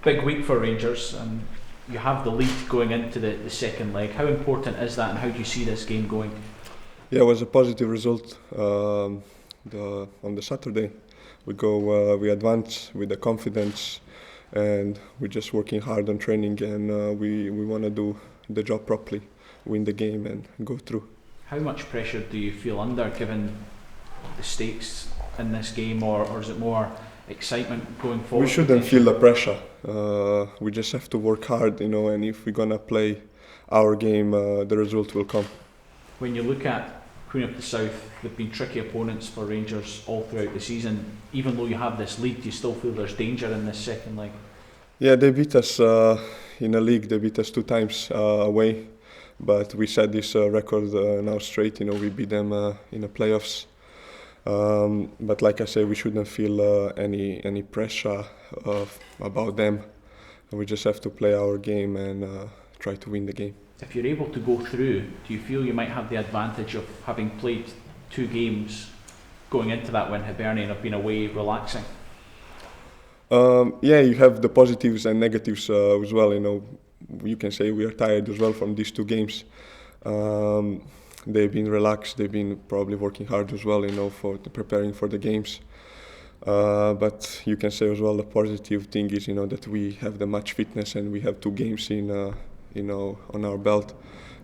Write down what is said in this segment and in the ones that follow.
Big week for Rangers, and you have the lead going into the second leg. How important is that, and how do you see this game going? Yeah, it was a positive result on the Saturday. We advance with the confidence, and we're just working hard on training, and we want to do the job properly, win the game and go through. How much pressure do you feel under, given the stakes in this game, or is it more excitement going forward? We shouldn't feel the pressure. We just have to work hard, and if we're gonna play our game, the result will come. When you look at Queen of the South, they've been tricky opponents for Rangers all throughout the season. Even though you have this lead, do you still feel there's danger in this second leg? Yeah, they beat us in the league. They beat us 2 times away, but we set this record now straight. We beat them in the playoffs. But like I say, we shouldn't feel any pressure about them. We just have to play our game and try to win the game. If you're able to go through, do you feel you might have the advantage of having played 2 games going into that win, Hibernian, and have been away relaxing? Yeah, you have the positives and negatives as well. You can say we are tired as well from these 2 games. They've been relaxed. They've been probably working hard as well, for preparing for the games. But you can say as well the positive thing is, that we have the match fitness and we have 2 games on our belt,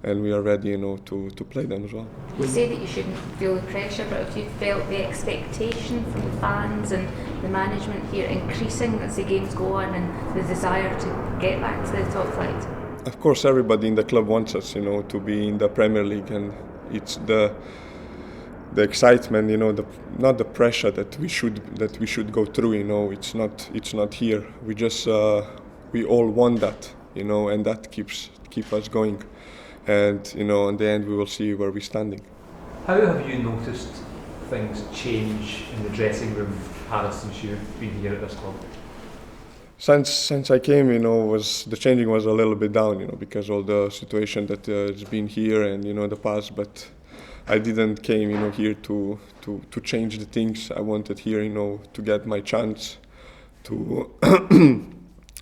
and we are ready, to play them as well. You say that you shouldn't feel the pressure, but have you felt the expectation from the fans and the management here increasing as the games go on, and the desire to get back to the top flight? Of course, everybody in the club wants us, to be in the Premier League, and it's the excitement, not the pressure that we should go through. It's not here. We all want that, and that keep us going. And in the end, we will see where we're standing. How have you noticed things change in the dressing room, Harris, since you've been here at this club? Since I came, the changing was a little bit down, because all the situation that has been here and the past. But I didn't came, here to change the things. I wanted here, to get my chance, to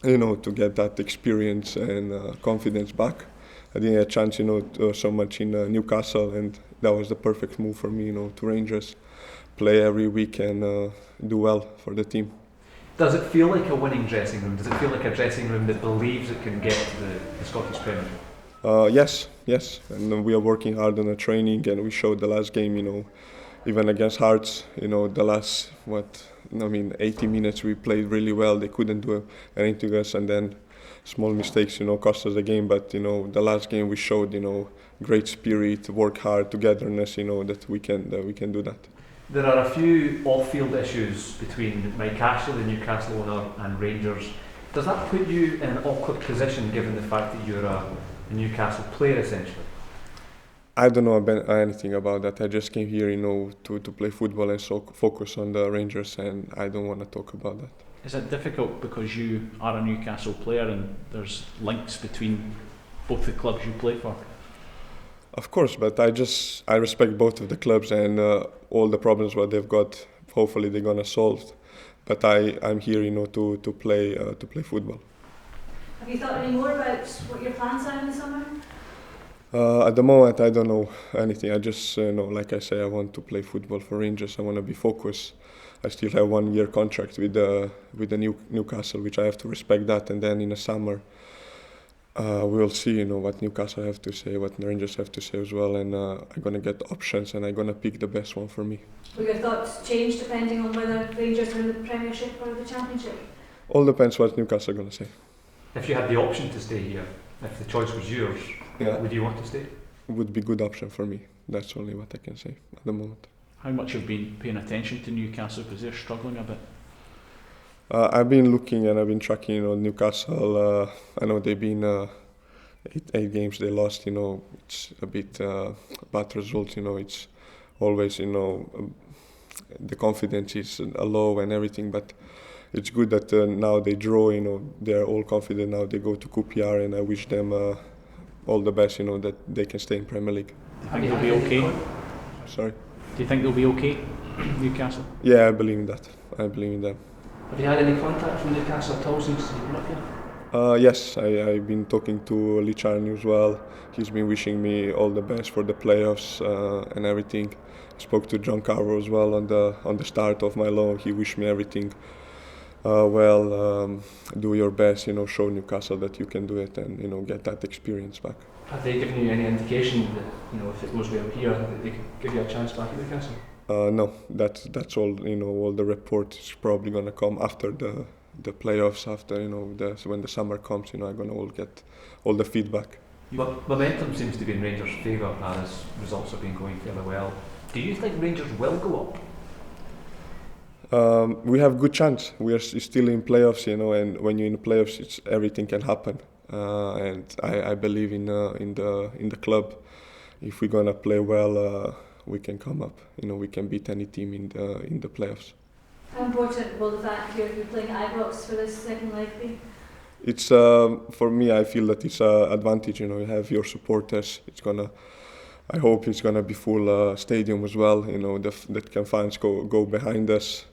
to get that experience and confidence back. I didn't have a chance, so much in Newcastle, and that was the perfect move for me, to Rangers, play every week and do well for the team. Does it feel like a winning dressing room? Does it feel like a dressing room that believes it can get to the Scottish Premier? Yes, and we are working hard on the training, and we showed the last game, even against Hearts, the last 80 minutes we played really well. They couldn't do anything to us, and then small mistakes, cost us the game. But the last game we showed, great spirit, work hard, togetherness, that we can do that. There are a few off-field issues between Mike Ashley, the Newcastle owner, and Rangers. Does that put you in an awkward position, given the fact that you're a Newcastle player, essentially? I don't know anything about that. I just came here, to play football and so focus on the Rangers, and I don't want to talk about that. Is it difficult because you are a Newcastle player and there's links between both the clubs you play for? Of course, but I respect both of the clubs, and all the problems what they've got, hopefully they're gonna solve. But I'm here, to play football. Have you thought any more about what your plans are in the summer? At the moment, I don't know anything. I just know, like I say, I want to play football for Rangers. I want to be focused. I still have 1-year contract with the Newcastle, which I have to respect that. And then in the summer, we'll see, what Newcastle have to say, what the Rangers have to say as well. And I'm gonna get options, and I'm gonna pick the best one for me. Will your thoughts change depending on whether Rangers win the Premiership or the Championship? All depends what Newcastle are gonna say. If you had the option to stay here, if the choice was yours, would you want to stay? It would be a good option for me. That's only what I can say at the moment. How much have you been paying attention to Newcastle, because they're struggling a bit? I've been looking and I've been tracking, Newcastle. I know they've been 8 games they lost. It's a bit bad result. It's always, the confidence is low and everything. But it's good that now they draw. They're all confident now. They go to QPR, and I wish them all the best. That they can stay in Premier League. Do you think they'll be okay? Sorry. Do you think they'll be okay, Newcastle? Yeah, I believe in that. I believe in them. Have you had any contact from Newcastle at all since you've been up here? Yes, I've been talking to Lee Charney as well. He's been wishing me all the best for the playoffs and everything. I spoke to John Carver as well on the start of my loan. He wished me everything well. Do your best, show Newcastle that you can do it, and get that experience back. Have they given you any indication that if it was out here, that they could give you a chance back at Newcastle? No, that's all. All the report is probably gonna come after the playoffs. After when the summer comes, I'm gonna all get all the feedback. But momentum seems to be in Rangers' favour as results have been going fairly well. Do you think Rangers will go up? We have good chance. We are still in playoffs, and when you're in the playoffs, everything can happen. And I believe in the club. If we're gonna play well, we can come up. We can beat any team in the playoffs. How important will the fact you're playing at Ibrox for this second leg be? It's for me. I feel that it's an advantage. You have your supporters. I hope it's gonna be full stadium as well. That can fans go behind us.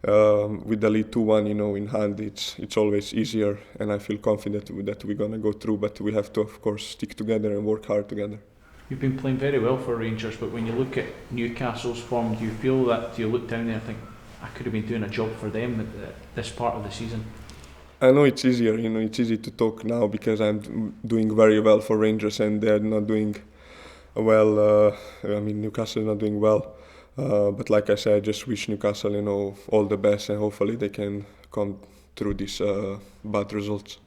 With the lead 2-1, in hand, it's always easier, and I feel confident that we're gonna go through. But we have to, of course, stick together and work hard together. You've been playing very well for Rangers, but when you look at Newcastle's form, do you feel that you look down there and think, I could have been doing a job for them at this part of the season? I know it's easier, it's easy to talk now because I'm doing very well for Rangers and they're not doing well. Newcastle is not doing well. But like I said, I just wish Newcastle, all the best, and hopefully they can come through these bad results.